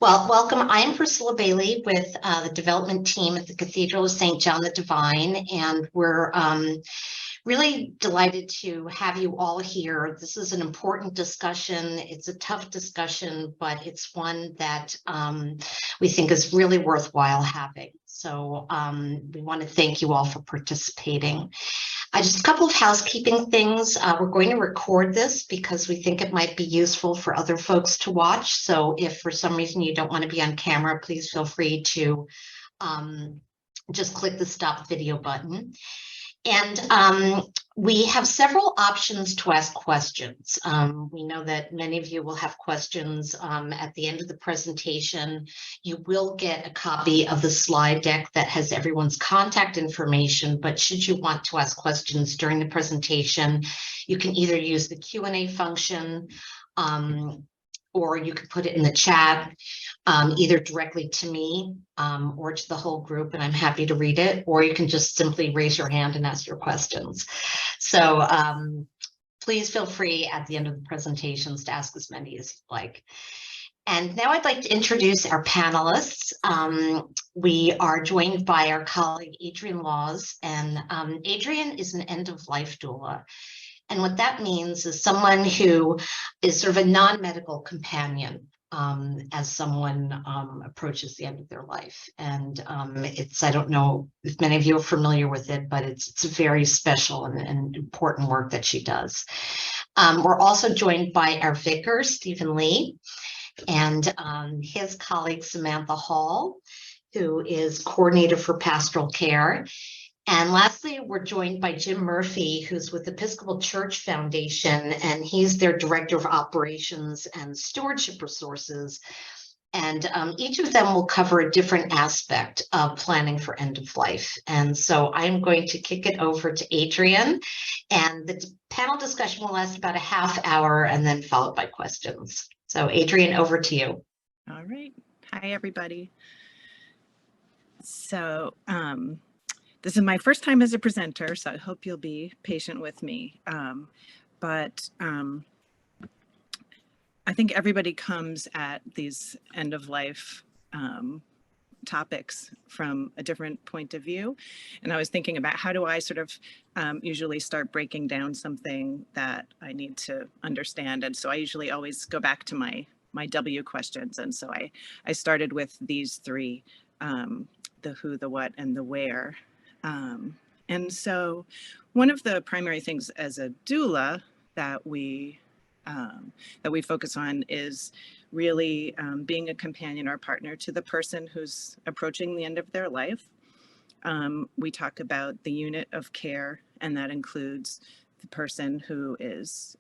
Well, welcome. I'm Priscilla Bailey with the development team at the Cathedral of St. John the Divine, and we're really delighted to have you all here. This is an important discussion. It's a tough discussion, but it's one that we think is really worthwhile having. So we want to thank you all for participating. Just a couple of housekeeping things. We're going to record this because we think it might be useful for other folks to watch. So if for some reason you don't want to be on camera, please feel free to just click the stop video button. And we have several options to ask questions. We know that many of you will have questions at the end of the presentation. You will get a copy of the slide deck that has everyone's contact information, but should you want to ask questions during the presentation, you can either use the Q&A function or you could put it in the chat, either directly to me or to the whole group, and I'm happy to read it, or you can just simply raise your hand and ask your questions. So please feel free at the end of the presentations to ask as many as you'd like. And now I'd like to introduce our panelists. We are joined by our colleague, Adrienne Laws, and Adrienne is an end-of-life doula. And what that means is someone who is sort of a non-medical companion as someone approaches the end of their life. And I don't know if many of you are familiar with it, but it's very special and important work that she does. We're also joined by our Vicar, Stephen Lee, and his colleague, Samantha Hall, who is coordinator for pastoral care. And lastly, we're joined by Jim Murphy, who's with Episcopal Church Foundation, and he's their Director of Operations and Stewardship Resources. And each of them will cover a different aspect of planning for end of life. And so I'm going to kick it over to Adrienne, and the panel discussion will last about a half hour and then followed by questions. So Adrienne, over to you. All right. Hi, everybody. So, this is my first time as a presenter, so I hope you'll be patient with me. But I think everybody comes at these end-of-life topics from a different point of view. And I was thinking about how do I sort of usually start breaking down something that I need to understand. And so I usually always go back to my W questions. And so I started with these three, the who, the what, and the where. And so one of the primary things as a doula that we focus on is really being a companion or partner to the person who's approaching the end of their life. We talk about the unit of care, and that includes the person who is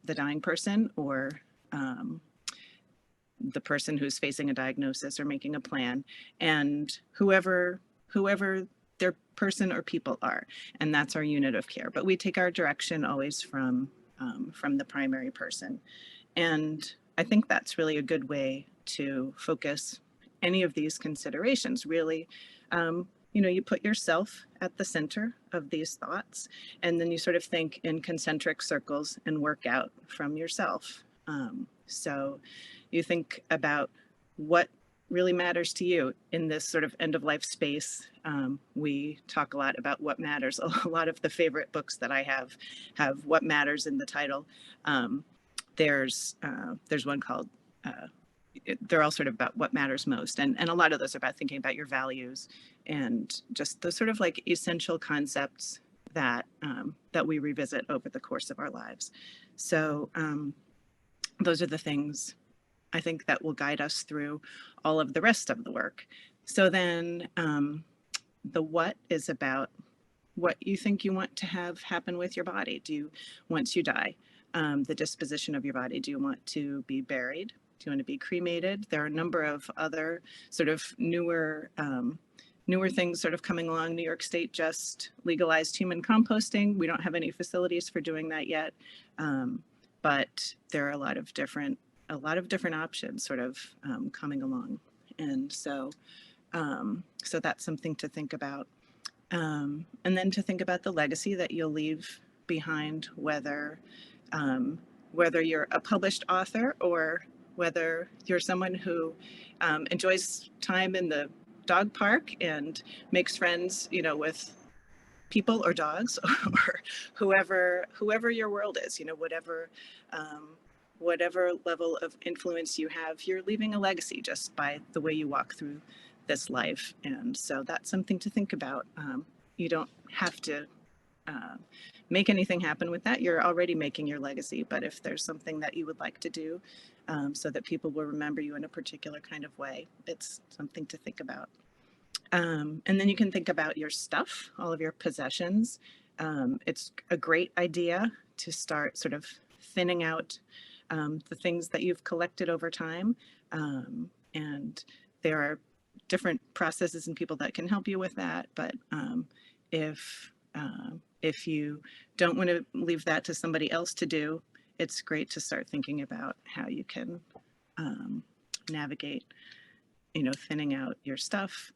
the dying person, or the person who's facing a diagnosis or making a plan, and whoever their person or people are, and that's our unit of care. But we take our direction always from the primary person. And I think that's really a good way to focus any of these considerations. Really, you put yourself at the center of these thoughts, and then you sort of think in concentric circles and work out from yourself. So you think about what really matters to you in this sort of end-of-life space. We talk a lot about what matters. A lot of the favorite books that I have what matters in the title. There's one called, they're all sort of about what matters most. And a lot of those are about thinking about your values and just the sort of like essential concepts that we revisit over the course of our lives. So those are the things I think that will guide us through all of the rest of the work. So then the what is about what you think you want to have happen with your body. Once you die, the disposition of your body, do you want to be buried? Do you want to be cremated? There are a number of other sort of newer things sort of coming along. New York State just legalized human composting. We don't have any facilities for doing that yet, but there are a lot of different options sort of coming along. And so that's something to think about. And then to think about the legacy that you'll leave behind, whether you're a published author or whether you're someone who enjoys time in the dog park and makes friends, you know, with people or dogs or whoever your world is, you know, whatever level of influence you have, you're leaving a legacy just by the way you walk through this life. And so that's something to think about. You don't have to make anything happen with that. You're already making your legacy, but if there's something that you would like to do so that people will remember you in a particular kind of way, it's something to think about. And then you can think about your stuff, all of your possessions. It's a great idea to start sort of thinning out the things that you've collected over time. And there are different processes and people that can help you with that. But if you don't want to leave that to somebody else to do, it's great to start thinking about how you can navigate, you know, thinning out your stuff,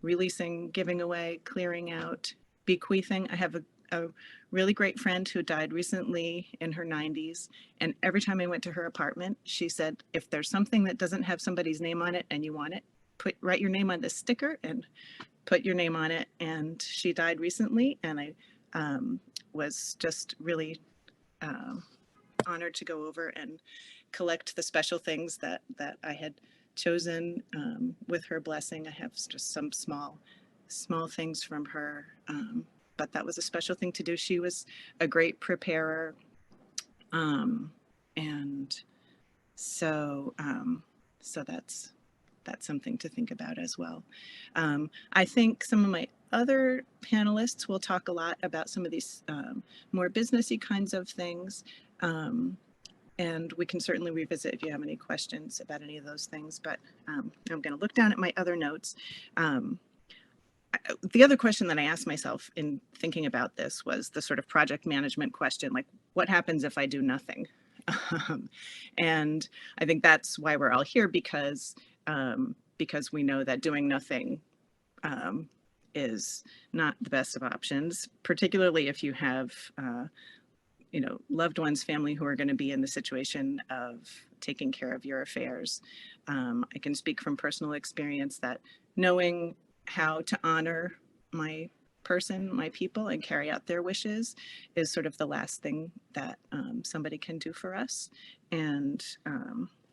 releasing, giving away, clearing out, bequeathing. I have a really great friend who died recently in her 90s. And every time I went to her apartment, she said, if there's something that doesn't have somebody's name on it and you want it, write your name on this sticker and put your name on it. And she died recently. And I was just really honored to go over and collect the special things that I had chosen with her blessing. I have just some small things from her, but that was a special thing to do. She was a great preparer, and so that's something to think about as well. I think some of my other panelists will talk a lot about some of these more businessy kinds of things. And we can certainly revisit if you have any questions about any of those things, but I'm going to look down at my other notes. The other question that I asked myself in thinking about this was the sort of project management question, like what happens if I do nothing? And I think that's why we're all here, because we know that doing nothing is not the best of options, particularly if you have you know, loved ones, family who are going to be in the situation of taking care of your affairs. I can speak from personal experience that knowing how to honor my person, my people, and carry out their wishes is sort of the last thing that somebody can do for us. And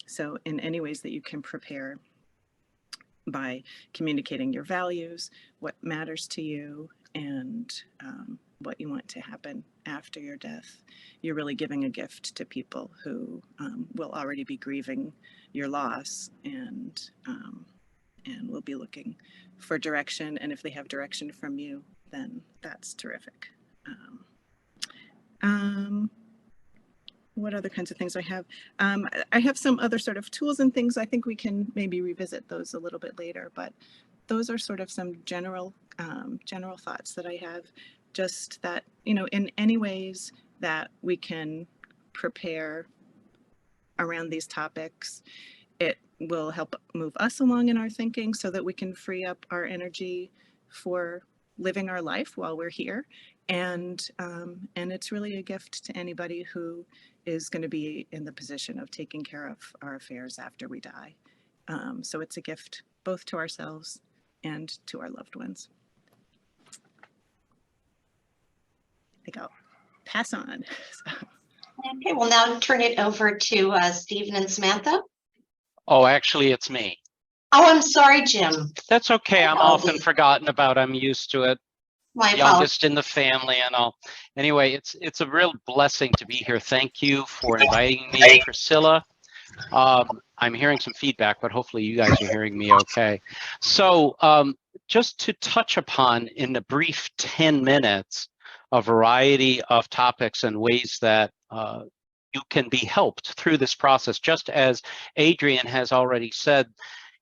so in any ways that you can prepare by communicating your values, what matters to you, and what you want to happen after your death, you're really giving a gift to people who will already be grieving your loss and will be looking for direction. And if they have direction from you, then that's terrific. What other kinds of things I have? I have some other sort of tools and things. I think we can maybe revisit those a little bit later, but those are sort of some general thoughts that I have. Just that, you know, in any ways that we can prepare around these topics, it will help move us along in our thinking so that we can free up our energy for living our life while we're here. And it's really a gift to anybody who is going to be in the position of taking care of our affairs after we die. So it's a gift both to ourselves and to our loved ones. I think I'll pass on. Okay, we'll now turn it over to Stephen and Samantha. Oh, actually, it's me. Oh, I'm sorry, Jim. That's okay. I'm often forgotten about. I'm used to it. My Youngest in the family and all. Anyway, it's a real blessing to be here. Thank you for inviting me, Priscilla. I'm hearing some feedback, but hopefully you guys are hearing me okay. So just to touch upon in a brief 10 minutes, a variety of topics and ways that you can be helped through this process. Just as Adrienne has already said,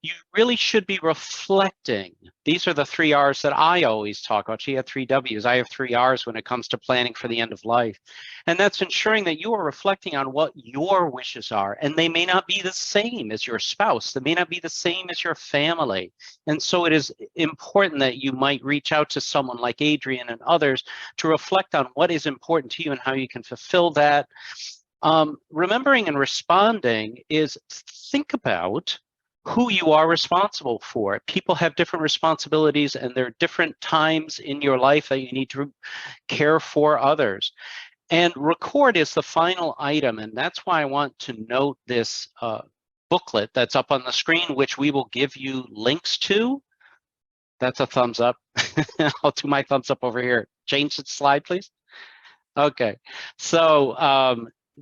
you really should be reflecting. These are the 3 R's that I always talk about. She had 3 W's. I have 3 R's when it comes to planning for the end of life. And that's ensuring that you are reflecting on what your wishes are. And they may not be the same as your spouse. They may not be the same as your family. And so it is important that you might reach out to someone like Adrienne and others to reflect on what is important to you and how you can fulfill that. Remembering and responding is think about who you are responsible for. People have different responsibilities, and there are different times in your life that you need to care for others. And record is the final item, and that's why I want to note this booklet that's up on the screen, which we will give you links to. That's a thumbs up. I'll do my thumbs up over here. Change the slide, please. Okay, so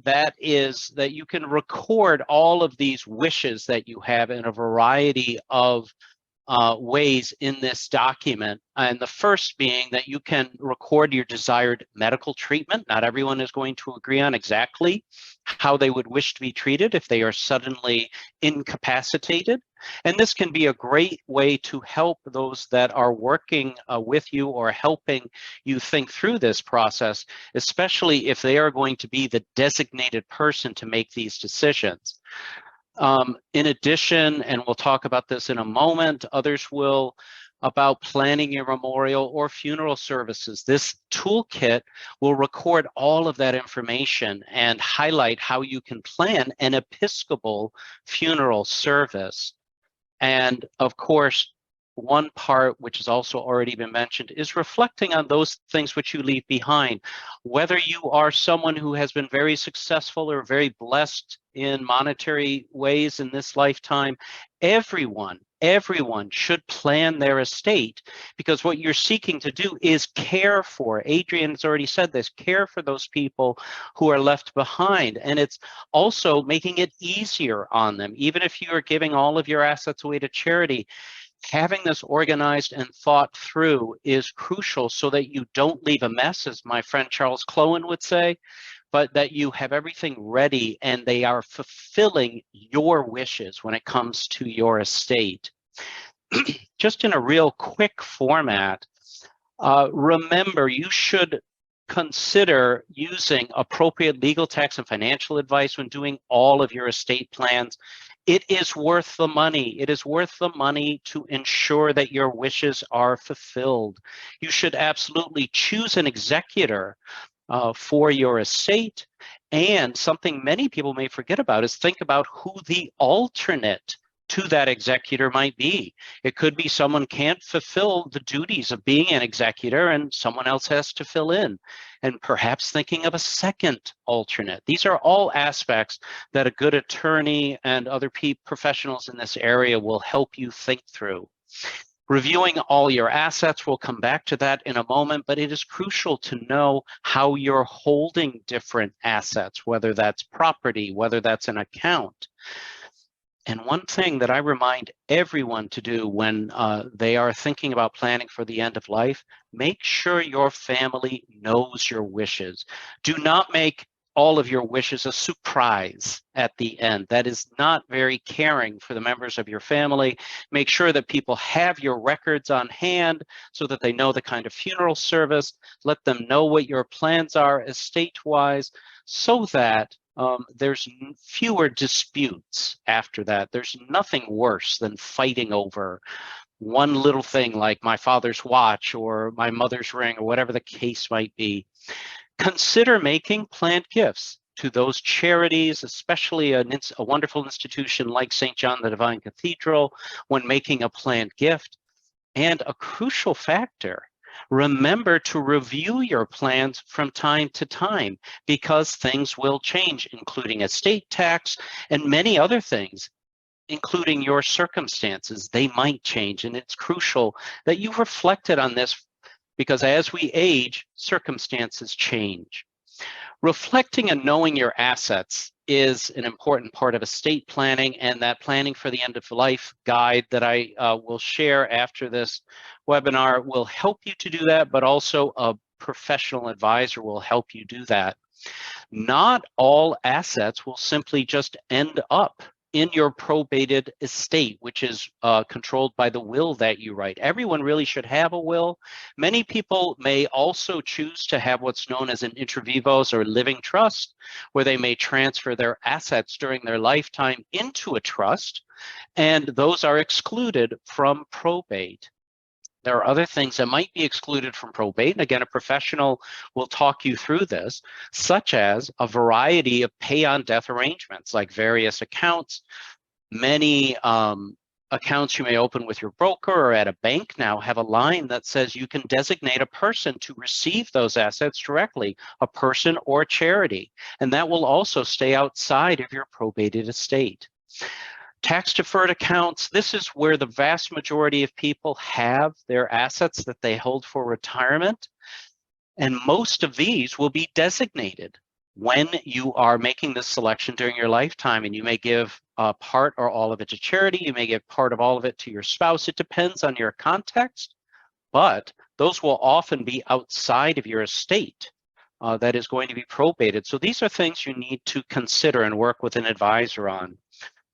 that is that you can record all of these wishes that you have in a variety of ways in this document. And the first being that you can record your desired medical treatment. Not everyone is going to agree on exactly how they would wish to be treated if they are suddenly incapacitated. And this can be a great way to help those that are working with you or helping you think through this process, especially if they are going to be the designated person to make these decisions. In addition, and we'll talk about this in a moment, others will, about planning your memorial or funeral services. This toolkit will record all of that information and highlight how you can plan an Episcopal funeral service. And of course, one part, which has also already been mentioned, is reflecting on those things which you leave behind. Whether you are someone who has been very successful or very blessed in monetary ways in this lifetime, everyone should plan their estate, because what you're seeking to do is care for, Adrienne has already said this, care for those people who are left behind. And it's also making it easier on them. Even if you are giving all of your assets away to charity, having this organized and thought through is crucial so that you don't leave a mess, as my friend Charles Clowen would say, but that you have everything ready and they are fulfilling your wishes when it comes to your estate. Just in a real quick format, remember, you should consider using appropriate legal, tax, and financial advice when doing all of your estate plans. It is worth the money. It is worth the money to ensure that your wishes are fulfilled. You should absolutely choose an executor for your estate. And something many people may forget about is think about who the alternate to that executor might be. It could be someone can't fulfill the duties of being an executor and someone else has to fill in, and perhaps thinking of a second alternate. These are all aspects that a good attorney and other professionals in this area will help you think through. Reviewing all your assets, we'll come back to that in a moment, but it is crucial to know how you're holding different assets, whether that's property, whether that's an account. And one thing that I remind everyone to do when they are thinking about planning for the end of life, make sure your family knows your wishes. Do not make all of your wishes a surprise at the end. That is not very caring for the members of your family. Make sure that people have your records on hand so that they know the kind of funeral service. Let them know what your plans are estate-wise so that there's fewer disputes after that. There's nothing worse than fighting over one little thing like my father's watch or my mother's ring or whatever the case might be. Consider making planned gifts to those charities, especially a wonderful institution like St. John the Divine Cathedral, when making a planned gift. And a crucial factor, remember to review your plans from time to time, because things will change, including estate tax and many other things, including your circumstances. They might change, and it's crucial that you reflected on this, because as we age, circumstances change. Reflecting and knowing your assets is an important part of estate planning, and that planning for the end of life guide that I will share after this webinar will help you to do that, but also a professional advisor will help you do that. Not all assets will simply just end up in your probated estate, which is controlled by the will that you write. Everyone really should have a will. Many people may also choose to have what's known as an inter vivos or living trust, where they may transfer their assets during their lifetime into a trust, and those are excluded from probate. There are other things that might be excluded from probate. And again, a professional will talk you through this, such as a variety of pay on death arrangements, like various accounts. Many accounts you may open with your broker or at a bank now have a line that says you can designate a person to receive those assets directly, a person or charity, and that will also stay outside of your probated estate. Tax deferred accounts, this is where the vast majority of people have their assets that they hold for retirement, and most of these will be designated when you are making this selection during your lifetime, and you may give part or all of it to charity, you may give part of all of it to your spouse. It depends on your context, but those will often be outside of your estate that is going to be probated. So these are things you need to consider and work with an advisor on.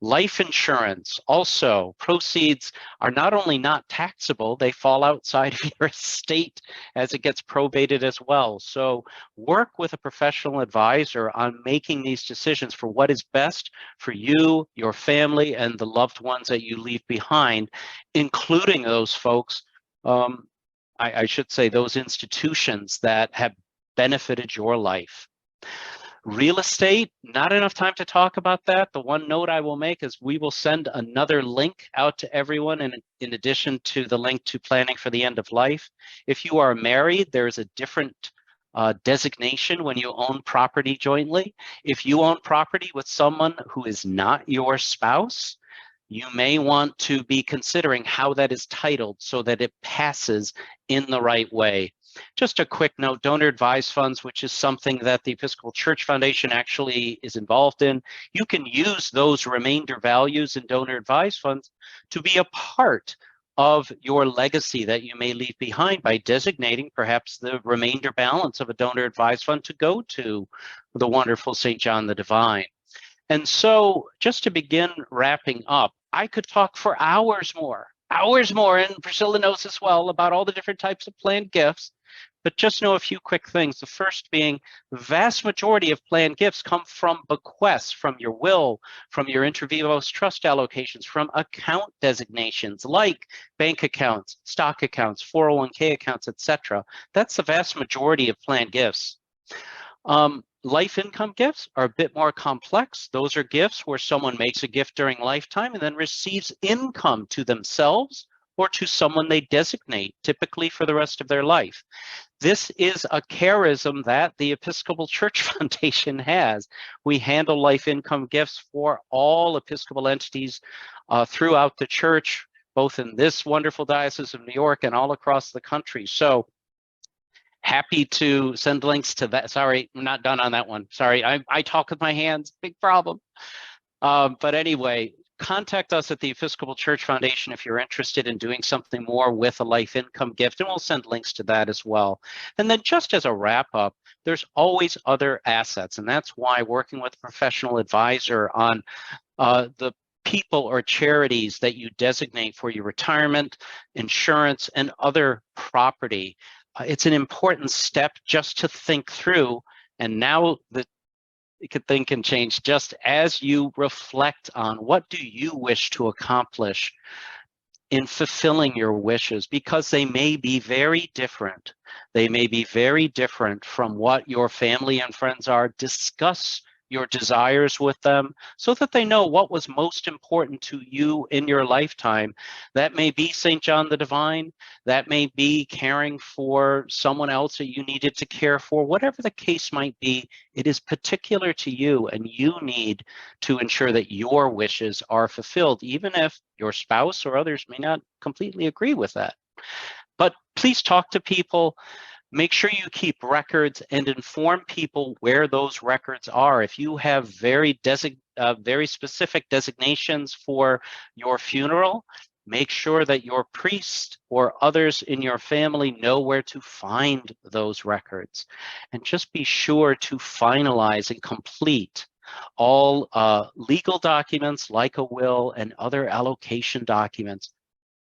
Life insurance, also, proceeds are not only not taxable, they fall outside of your estate as it gets probated as well. So work with a professional advisor on making these decisions for what is best for you, your family, and the loved ones that you leave behind, including those folks, I should say those institutions that have benefited your life. Real estate, not enough time to talk about that. The one note I will make is we will send another link out to everyone in addition to the link to planning for the end of life. If you are married, there's a different designation when you own property jointly. If you own property with someone who is not your spouse, you may want to be considering how that is titled so that it passes in the right way. Just a quick note, donor advised funds, which is something that the Episcopal Church Foundation actually is involved in. You can use those remainder values in donor advised funds to be a part of your legacy that you may leave behind by designating perhaps the remainder balance of a donor advised fund to go to the wonderful St. John the Divine. And so just to begin wrapping up, I could talk for hours more, and Priscilla knows as well about all the different types of planned gifts. But just know a few quick things. The first being the vast majority of planned gifts come from bequests, from your will, from your inter vivos trust allocations, from account designations like bank accounts, stock accounts, 401k accounts, etc. That's the vast majority of planned gifts. Life income gifts are a bit more complex. Those are gifts where someone makes a gift during lifetime and then receives income to themselves or to someone they designate, typically for the rest of their life. This is a charism that the Episcopal Church Foundation has. We handle life income gifts for all Episcopal entities throughout the church, both in this wonderful Diocese of New York and all across the country. So happy to send links to that. Sorry, I'm not done on that one. Sorry, I talk with my hands, big problem. But anyway, contact us at the Episcopal Church Foundation if you're interested in doing something more with a life income gift, and we'll send links to that as well. And then just as a wrap up, there's always other assets, and that's why working with a professional advisor on the people or charities that you designate for your retirement, insurance, and other property, it's an important step just to think through. And now the thing can change just as you reflect on what do you wish to accomplish in fulfilling your wishes, because they may be very different. They may be very different from what your family and friends are. Discuss your desires with them so that they know what was most important to you in your lifetime. That may be St. John the Divine. That may be caring for someone else that you needed to care for. Whatever the case might be, it is particular to you, and you need to ensure that your wishes are fulfilled, even if your spouse or others may not completely agree with that. But please talk to people. Make sure you keep records and inform people where those records are. If you have very specific designations for your funeral, make sure that your priest or others in your family know where to find those records. And just be sure to finalize and complete all legal documents like a will and other allocation documents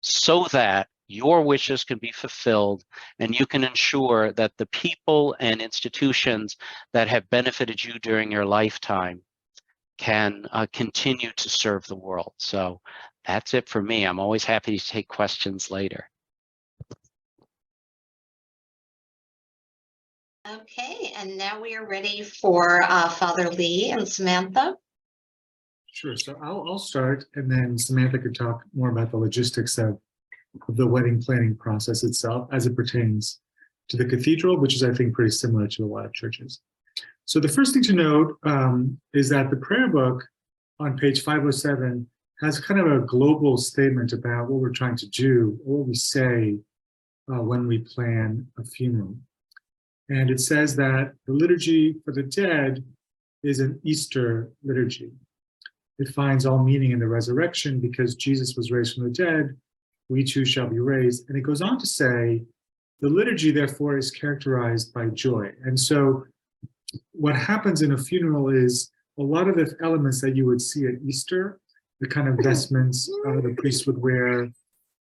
so that your wishes can be fulfilled and you can ensure that the people and institutions that have benefited you during your lifetime can continue to serve the world. So that's it for me. I'm always happy to take questions later. Okay, and now we are ready for Father Lee and Samantha. Sure. So I'll start, and then Samantha could talk more about the logistics of the wedding planning process itself as it pertains to the cathedral, which is, I think, pretty similar to a lot of churches. So the first thing to note is that the prayer book on page 507 has kind of a global statement about what we're trying to do, or what we say when we plan a funeral. And it says that the liturgy for the dead is an Easter liturgy. It finds all meaning in the resurrection because Jesus was raised from the dead, we too shall be raised. And it goes on to say, the liturgy, therefore, is characterized by joy. And so what happens in a funeral is a lot of the elements that you would see at Easter, the kind of vestments the priest would wear,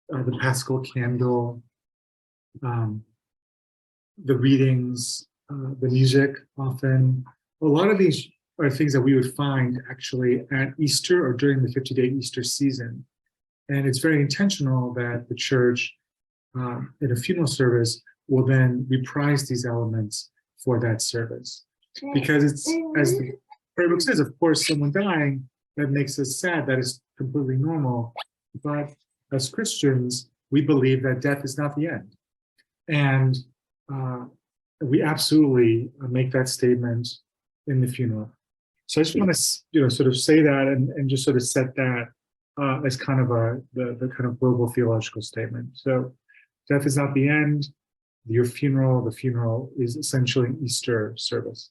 the paschal candle, the readings, the music often. A lot of these are things that we would find actually at Easter or during the 50-day Easter season. And it's very intentional that the church in a funeral service will then reprise these elements for that service. Because it's, as the prayer book says, of course, someone dying, that makes us sad, that is completely normal. But as Christians, we believe that death is not the end. And we absolutely make that statement in the funeral. So I just want to, sort of say that and just sort of set that as kind of the kind of global theological statement. So death is not the end. The funeral is essentially an Easter service.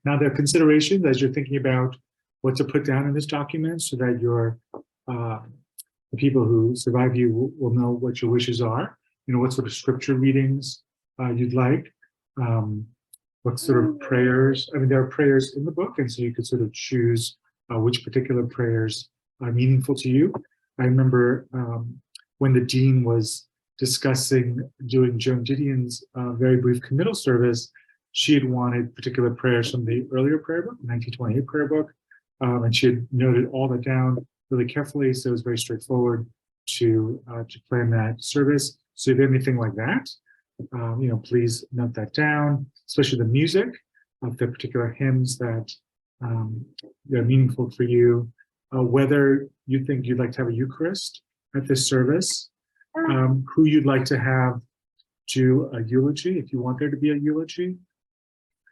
Now there are considerations as you're thinking about what to put down in this document so that the people who survive you will know what your wishes are. What sort of scripture readings you'd like, what sort of prayers. I mean, there are prayers in the book, and so you could sort of choose which particular prayers are meaningful to you. I remember when the dean was discussing doing Joan Didion's very brief committal service, she had wanted particular prayers from the earlier prayer book, 1928 prayer book, and she had noted all that down really carefully, so it was very straightforward to plan that service. So if you have anything like that, please note that down, especially the music of the particular hymns that are meaningful for you, whether you think you'd like to have a Eucharist at this service, who you'd like to have do a eulogy, if you want there to be a eulogy,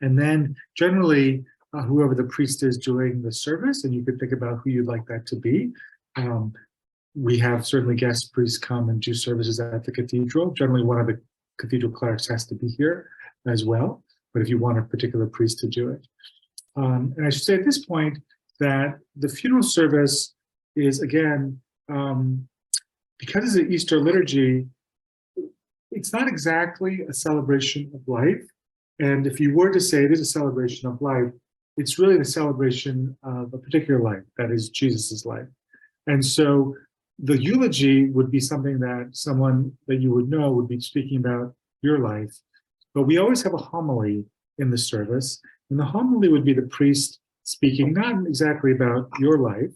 and then generally whoever the priest is doing the service, and you could think about who you'd like that to be. We have certainly guest priests come and do services at the cathedral. Generally, one of the cathedral clerics has to be here as well, but if you want a particular priest to do it. And I should say at this point that the funeral service is, again, because it's an Easter liturgy, it's not exactly a celebration of life. And if you were to say it is a celebration of life, it's really the celebration of a particular life, that is Jesus's life. And so the eulogy would be something that someone that you would know would be speaking about your life. But we always have a homily in the service. And the homily would be the priest speaking not exactly about your life,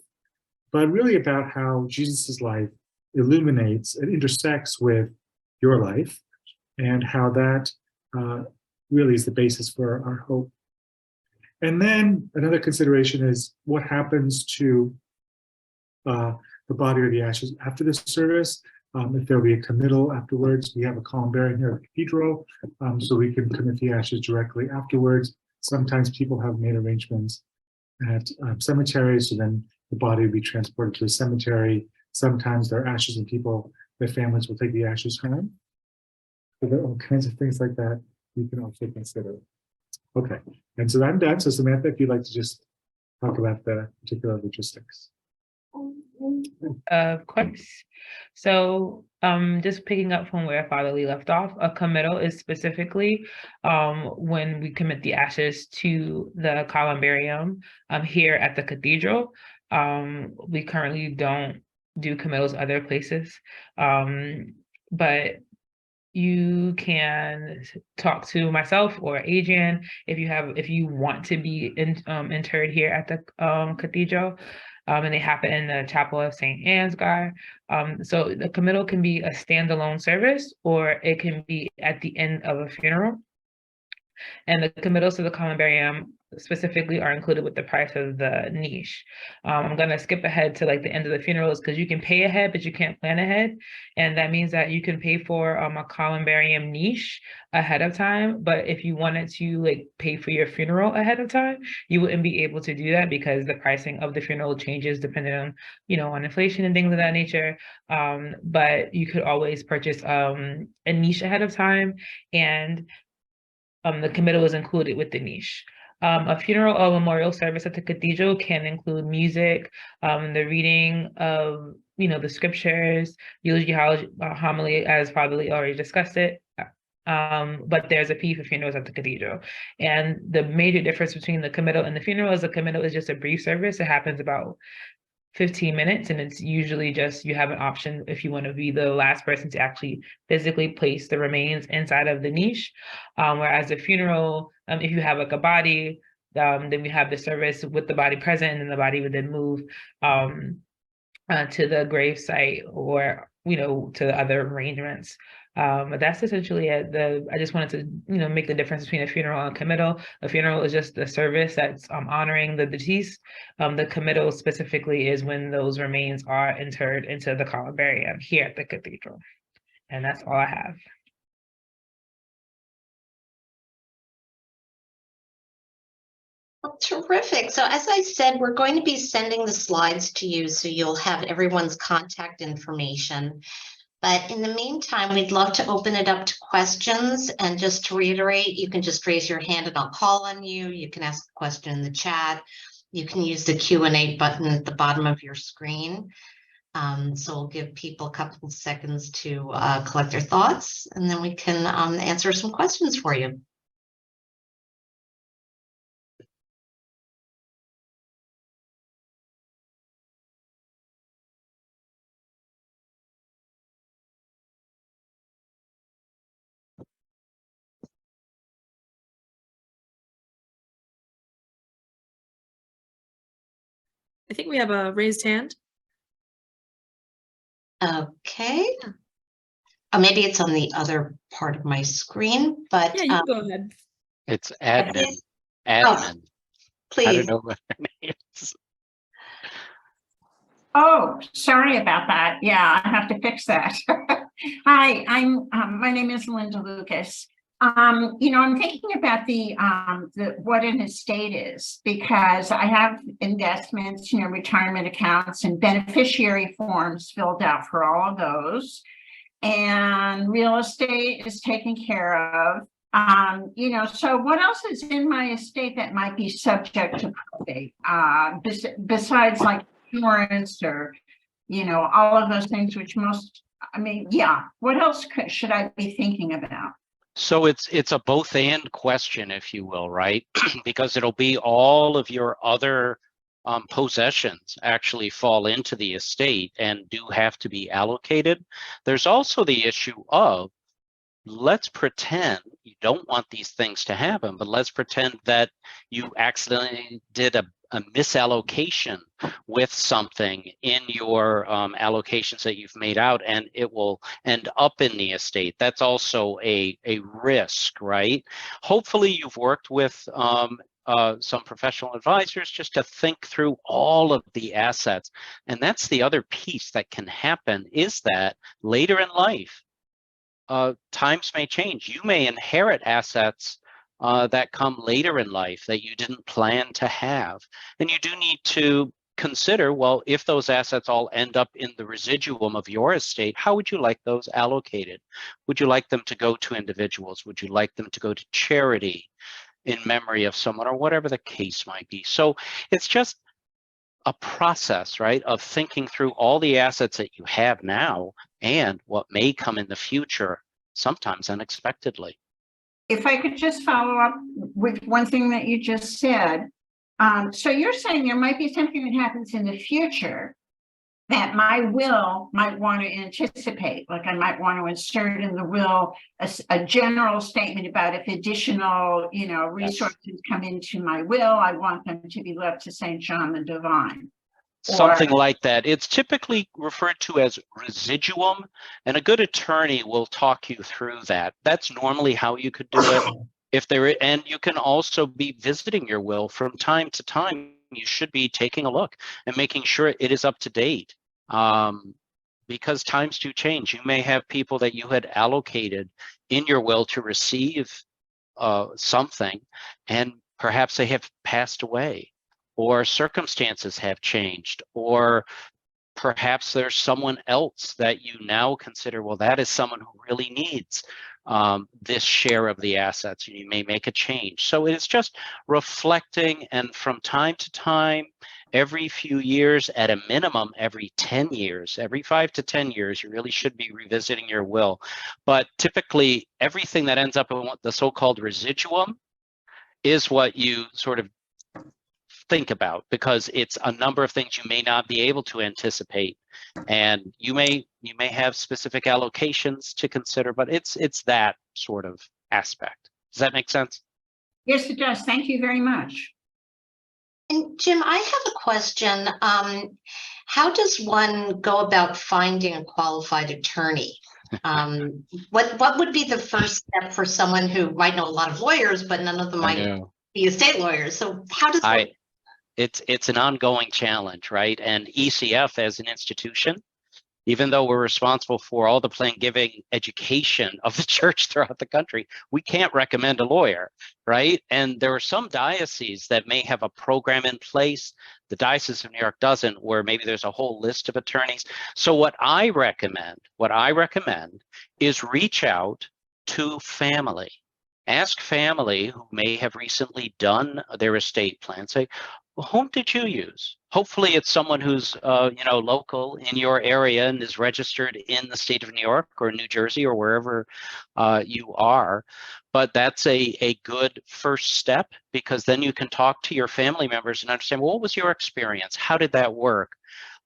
but really about how Jesus's life illuminates and intersects with your life, and how that really is the basis for our hope. And then another consideration is what happens to the body or the ashes after the service. If there'll be a committal afterwards, we have a columbarium here at the cathedral, so we can commit the ashes directly afterwards. Sometimes people have made arrangements at cemeteries, so then the body will be transported to a cemetery. Sometimes there are ashes and their families will take the ashes home. So there are all kinds of things like that you can also consider. Okay, and so I'm done. So Samantha, if you'd like to just talk about the particular logistics. Of course. So just picking up from where Father Lee left off, a committal is specifically when we commit the ashes to the Columbarium here at the cathedral. We currently don't do committals other places, but you can talk to myself or Adrienne if you want to be interred here at the cathedral. And they happen in the chapel of St. Ansgar. So the committal can be a standalone service, or it can be at the end of a funeral. And the committals to the Columbarium specifically are included with the price of the niche. I'm going to skip ahead to like the end of the funerals because you can pay ahead, but you can't plan ahead. And that means that you can pay for a Columbarium niche ahead of time. But if you wanted to like pay for your funeral ahead of time, you wouldn't be able to do that because the pricing of the funeral changes depending on, on inflation and things of that nature. But you could always purchase a niche ahead of time, and the committal is included with the niche. A funeral or memorial service at the cathedral can include music, the reading of, the scriptures, eulogy, homily, as Father Lee already discussed it. But there's a fee for funerals at the cathedral. And the major difference between the committal and the funeral is the committal is just a brief service. It happens about 15 minutes, and it's usually just you have an option if you want to be the last person to actually physically place the remains inside of the niche. Whereas the funeral, if you have like a body, then we have the service with the body present, and then the body would then move to the grave site or to the other arrangements. But that's essentially it. I just wanted to make the difference between a funeral and a committal. A funeral is just a service that's honoring the deceased. The committal specifically is when those remains are interred into the Columbarium here at the cathedral. And that's all I have. Well, terrific. So as I said, we're going to be sending the slides to you so you'll have everyone's contact information. But in the meantime, we'd love to open it up to questions. And just to reiterate, you can just raise your hand and I'll call on you. You can ask a question in the chat. You can use the Q&A button at the bottom of your screen. So we'll give people a couple of seconds to collect their thoughts, and then we can answer some questions for you. I think we have a raised hand. Okay. Maybe it's on the other part of my screen, but Yeah, you can go ahead. It's admin. Oh, please. I don't know what her name is. Oh, sorry about that. Yeah, I have to fix that. Hi, my name is Linda Lucas. I'm thinking about the what an estate is, because I have investments, retirement accounts and beneficiary forms filled out for all of those. And real estate is taken care of. So what else is in my estate that might be subject to probate? Besides like insurance or, all of those things, which what else should I be thinking about? So it's a both and question, if you will, right? Because it'll be all of your other possessions actually fall into the estate and do have to be allocated. There's also the issue of, let's pretend you don't want these things to happen, but let's pretend that you accidentally did a misallocation with something in your allocations that you've made out, and it will end up in the estate. That's also a risk, right? Hopefully you've worked with some professional advisors just to think through all of the assets. And that's the other piece that can happen, is that later in life, times may change. You may inherit assets that come later in life that you didn't plan to have. And you do need to consider, well, if those assets all end up in the residuum of your estate, how would you like those allocated? Would you like them to go to individuals? Would you like them to go to charity in memory of someone, or whatever the case might be? So it's just a process, right, of thinking through all the assets that you have now and what may come in the future, sometimes unexpectedly. If I could just follow up with one thing that you just said. So you're saying there might be something that happens in the future that my will might want to anticipate, like I might want to insert in the will a general statement about if additional, resources come into my will, I want them to be left to St. John the Divine. Something like that. It's typically referred to as residuum, and a good attorney will talk you through that. That's normally how you could do it. And you can also be visiting your will from time to time. You should be taking a look and making sure it is up to date, because times do change. You may have people that you had allocated in your will to receive something, and perhaps they have passed away, or circumstances have changed, or perhaps there's someone else that you now consider, well, that is someone who really needs this share of the assets. You may make a change. So it's just reflecting, and from time to time, every few years, at a minimum, every 10 years, every 5 to 10 years, you really should be revisiting your will. But typically, everything that ends up in what the so-called residuum is what you sort of think about, because it's a number of things you may not be able to anticipate, and you may have specific allocations to consider, but it's that sort of aspect. Does that make sense? Yes, it does. Thank you very much. And Jim, I have a question. How does one go about finding a qualified attorney? What would be the first step for someone who might know a lot of lawyers, but none of them might be estate lawyers? So how does it's an ongoing challenge, right? And ECF as an institution, even though we're responsible for all the plain giving education of the church throughout the country, we can't recommend a lawyer, right? And there are some dioceses that may have a program in place. The Diocese of New York doesn't, where maybe there's a whole list of attorneys. So what I recommend is reach out to family. Ask family who may have recently done their estate plan. Say, well, whom did you use? Hopefully it's someone who's local in your area and is registered in the state of New York or New Jersey or wherever you are. But that's a good first step, because then you can talk to your family members and understand, well, what was your experience? How did that work?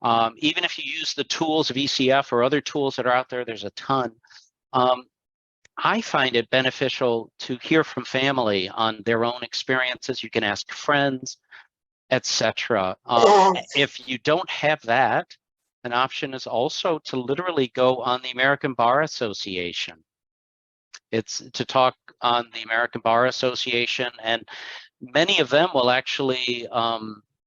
Even if you use the tools of ECF or other tools that are out there, there's a ton. I find it beneficial to hear from family on their own experiences. You can ask friends, etc. If you don't have that, an option is also to literally go on the American Bar Association. It's to talk on the American Bar Association, and many of them will actually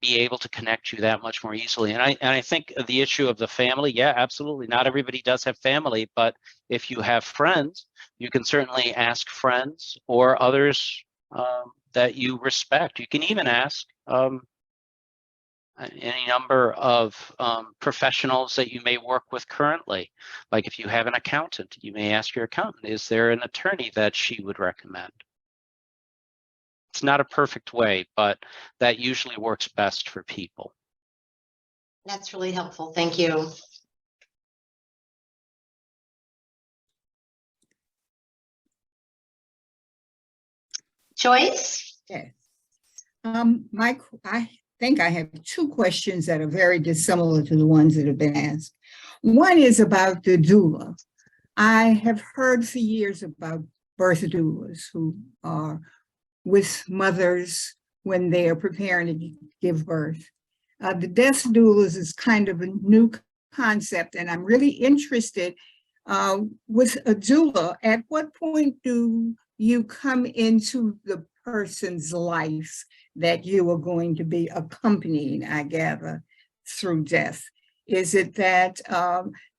be able to connect you that much more easily. And I think the issue of the family, yeah, absolutely. Not everybody does have family, but if you have friends, you can certainly ask friends or others that you respect. You can even ask any number of professionals that you may work with currently. Like if you have an accountant, you may ask your accountant, is there an attorney that she would recommend? It's not a perfect way, but that usually works best for people. That's really helpful. Thank you. Joyce? Yes. I think I have two questions that are very dissimilar to the ones that have been asked. One is about the doula. I have heard for years about birth doulas who are with mothers when they are preparing to give birth. The death doulas is kind of a new concept, and I'm really interested with a doula. At what point do you come into the person's life that you are going to be accompanying, I gather, through death? Is it that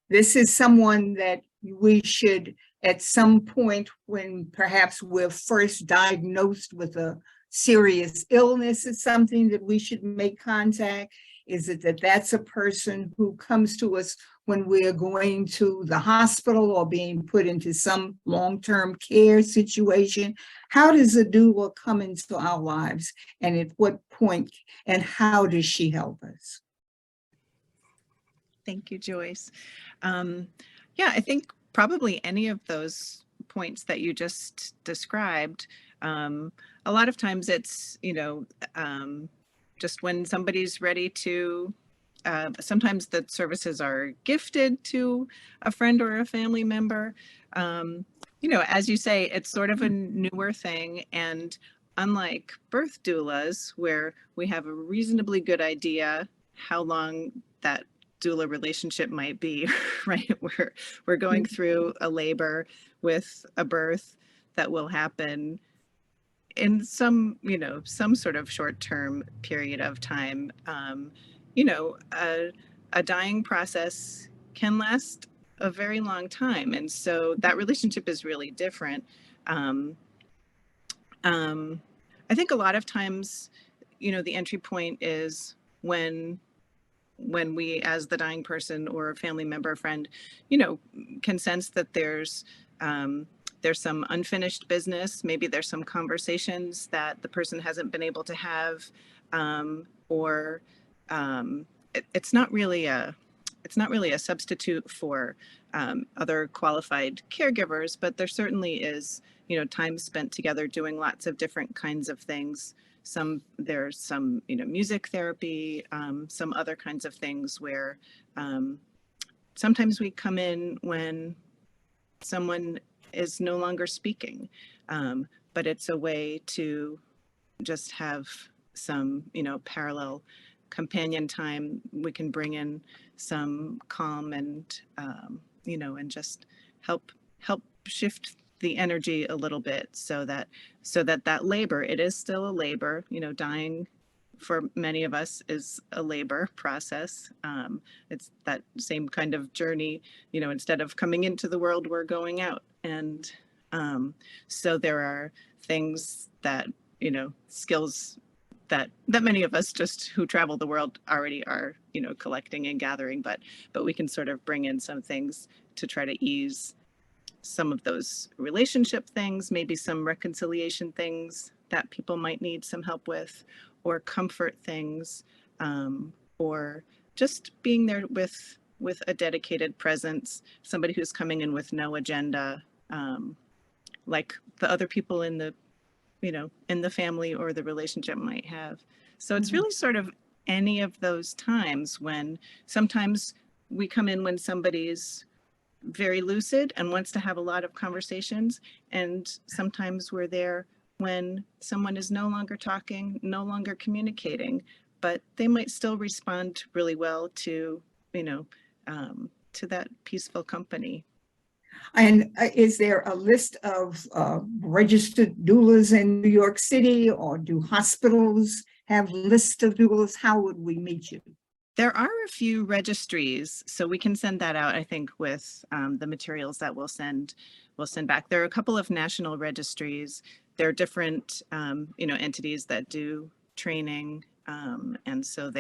this is someone that we should, at some point when perhaps we're first diagnosed with a serious illness, is something that we should make contact? Is it that that's a person who comes to us when we're going to the hospital or being put into some long-term care situation? How does a doula come into our lives, and at what point, and how does she help us? Thank you, Joyce. Yeah, I think probably any of those points that you just described. A lot of times it's, just when somebody's ready to, sometimes the services are gifted to a friend or a family member. As you say, it's sort of a newer thing. And unlike birth doulas, where we have a reasonably good idea how long that doula relationship might be, right? We're going through a labor with a birth that will happen in some, some sort of short-term period of time, a dying process can last a very long time. And so that relationship is really different. I think a lot of times, the entry point is when we, as the dying person or a family member or friend, can sense that there's some unfinished business. Maybe there's some conversations that the person hasn't been able to have, or it's not really a substitute for other qualified caregivers, but there certainly is, time spent together doing lots of different kinds of things. There's some, music therapy, some other kinds of things where sometimes we come in when someone is no longer speaking, but it's a way to just have some, parallel companion time. We can bring in some calm and, and just help shift the energy a little bit so that labor, it is still a labor, dying for many of us is a labor process. It's that same kind of journey, instead of coming into the world, we're going out. And so there are things that, skills that many of us just who travel the world already are, collecting and gathering, but we can sort of bring in some things to try to ease some of those relationship things, maybe some reconciliation things that people might need some help with, or comfort things, or just being there with a dedicated presence, somebody who's coming in with no agenda, like the other people in the, in the family or the relationship might have. So it's really sort of any of those times when sometimes we come in when somebody's very lucid and wants to have a lot of conversations, and sometimes we're there when someone is no longer talking, no longer communicating, but they might still respond really well to, to that peaceful company. And is there a list of registered doulas in New York City, or do hospitals have lists of doulas? How would we meet you? There are a few registries, so we can send that out, I think, with the materials that we'll send back. There are a couple of national registries. There are different, entities that do training, and so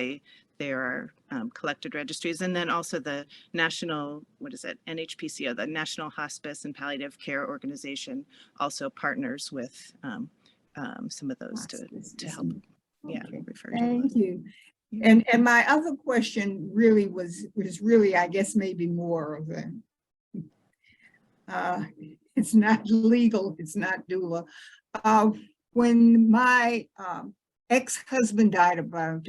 there are collected registries, and then also the national, NHPCO, the National Hospice and Palliative Care Organization, also partners with some of those to help. Yeah, refer to. Thank you. And my other question really was really, I guess, maybe more of it's not legal, it's not doula. When my ex-husband died about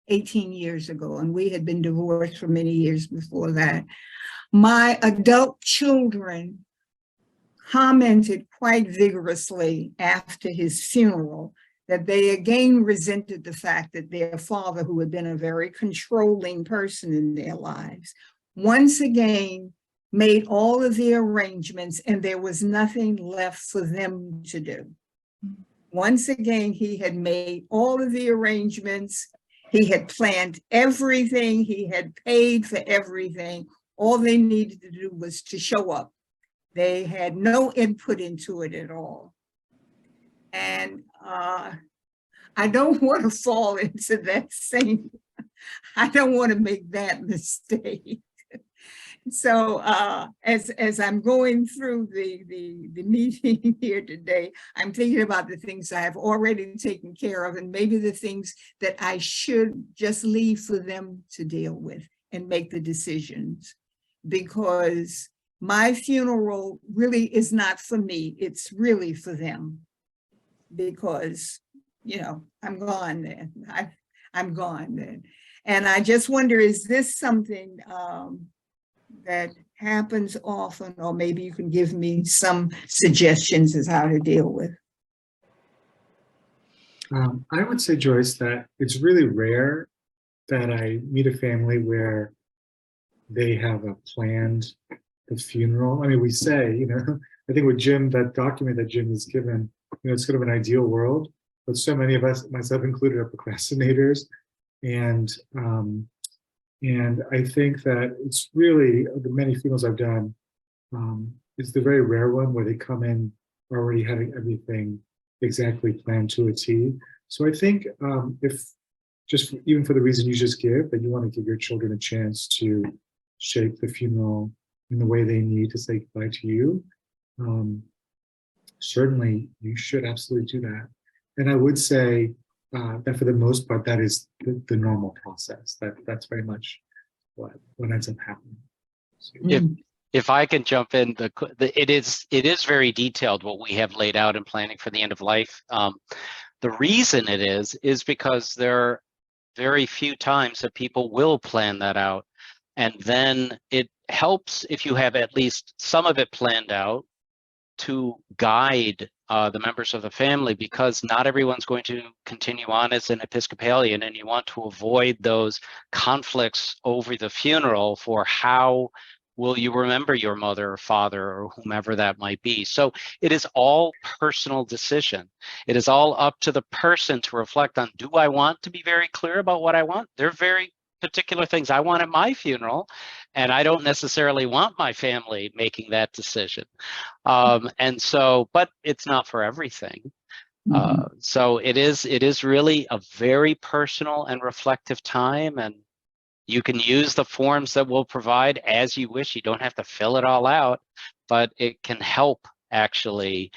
18 years ago, and we had been divorced for many years before that, my adult children commented quite vigorously after his funeral that they again resented the fact that their father, who had been a very controlling person in their lives, once again made all of the arrangements and there was nothing left for them to do. Once again, he had made all of the arrangements. He had planned everything. He had paid for everything. All they needed to do was to show up. They had no input into it at all. And I don't want to fall into that same, I don't want to make that mistake. So as I'm going through the meeting here today, I'm thinking about the things I have already taken care of, and maybe the things that I should just leave for them to deal with and make the decisions, because my funeral really is not for me. It's really for them, because, I'm gone then. I'm gone then. And I just wonder, is this something that happens often, or maybe you can give me some suggestions as how to deal with? I would say, Joyce, that it's really rare that I meet a family where they have a planned the funeral. I mean, we say, I think with Jim, that document that Jim has given, it's sort of an ideal world, but so many of us, myself included, are procrastinators. And I think that it's really, the many funerals I've done, it's the very rare one where they come in already having everything exactly planned to a T. So I think if just even for the reason you just give, that you want to give your children a chance to shape the funeral in the way they need to say goodbye to you, certainly you should absolutely do that. And I would say that for the most part, that is the normal process. That's very much what ends up happening. So, if I can jump in, it is very detailed what we have laid out in planning for the end of life. The reason it is because there are very few times that people will plan that out. And then it helps if you have at least some of it planned out to guide the members of the family, because not everyone's going to continue on as an Episcopalian, and you want to avoid those conflicts over the funeral for how will you remember your mother or father or whomever that might be. So it is all personal decision. It is all up to the person to reflect on, do I want to be very clear about what I want? There are very particular things I want at my funeral, and I don't necessarily want my family making that decision. And so, but it's not for everything. So it is really a very personal and reflective time, and you can use the forms that we'll provide as you wish. You don't have to fill it all out, but it can help actually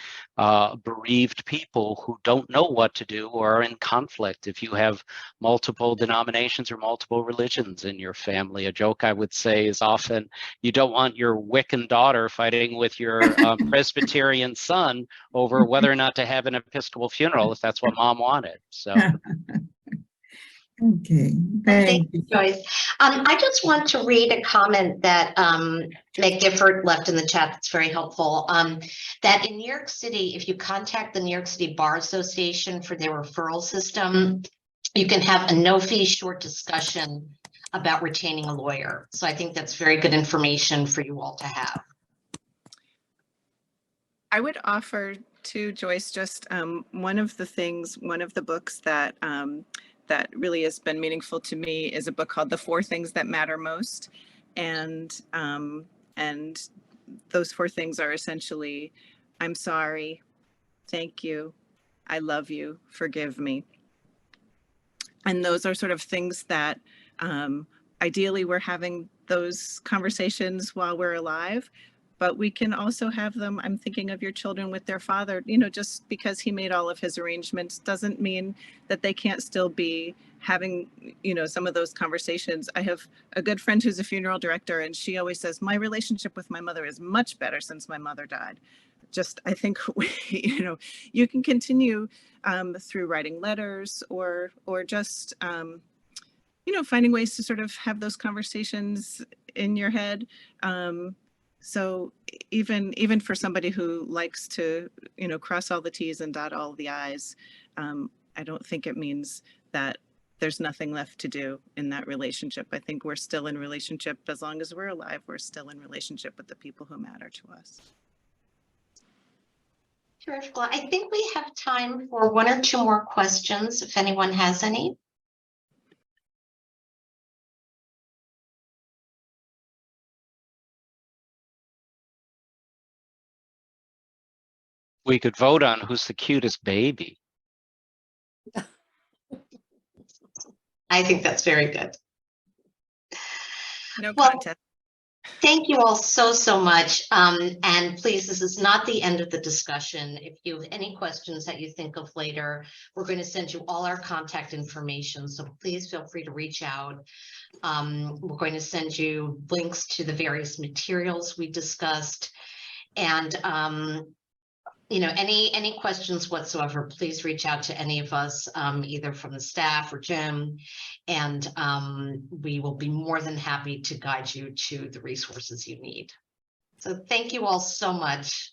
bereaved people who don't know what to do or are in conflict. If you have multiple denominations or multiple religions in your family, a joke I would say is often, you don't want your Wiccan daughter fighting with your Presbyterian son over whether or not to have an Episcopal funeral if that's what mom wanted. So. Okay, thank you, Joyce. I just want to read a comment that Meg Gifford left in the chat that's very helpful. That in New York City, if you contact the New York City Bar Association for their referral system, you can have a no-fee short discussion about retaining a lawyer. So I think that's very good information for you all to have. I would offer to Joyce just one of the books that that really has been meaningful to me is a book called The 4 Things That Matter Most. And those 4 things are essentially, I'm sorry, thank you, I love you, forgive me. And those are sort of things that ideally we're having those conversations while we're alive, but we can also have them. I'm thinking of your children with their father, just because he made all of his arrangements doesn't mean that they can't still be having, some of those conversations. I have a good friend who's a funeral director, and she always says, my relationship with my mother is much better since my mother died. I think, you can continue through writing letters or just, finding ways to sort of have those conversations in your head. So even for somebody who likes to, cross all the T's and dot all the I's, I don't think it means that there's nothing left to do in that relationship. I think we're still in relationship as long as we're alive. We're still in relationship with the people who matter to us. Terrific. Well, I think we have time for 1 or 2 more questions, if anyone has any. We could vote on who's the cutest baby. I think that's very good. No Well, contest. Thank you all so much. And please, this is not the end of the discussion. If you have any questions that you think of later, we're going to send you all our contact information. So please feel free to reach out. We're going to send you links to the various materials we discussed. And any questions whatsoever, please reach out to any of us, either from the staff or Jim, and we will be more than happy to guide you to the resources you need. So thank you all so much.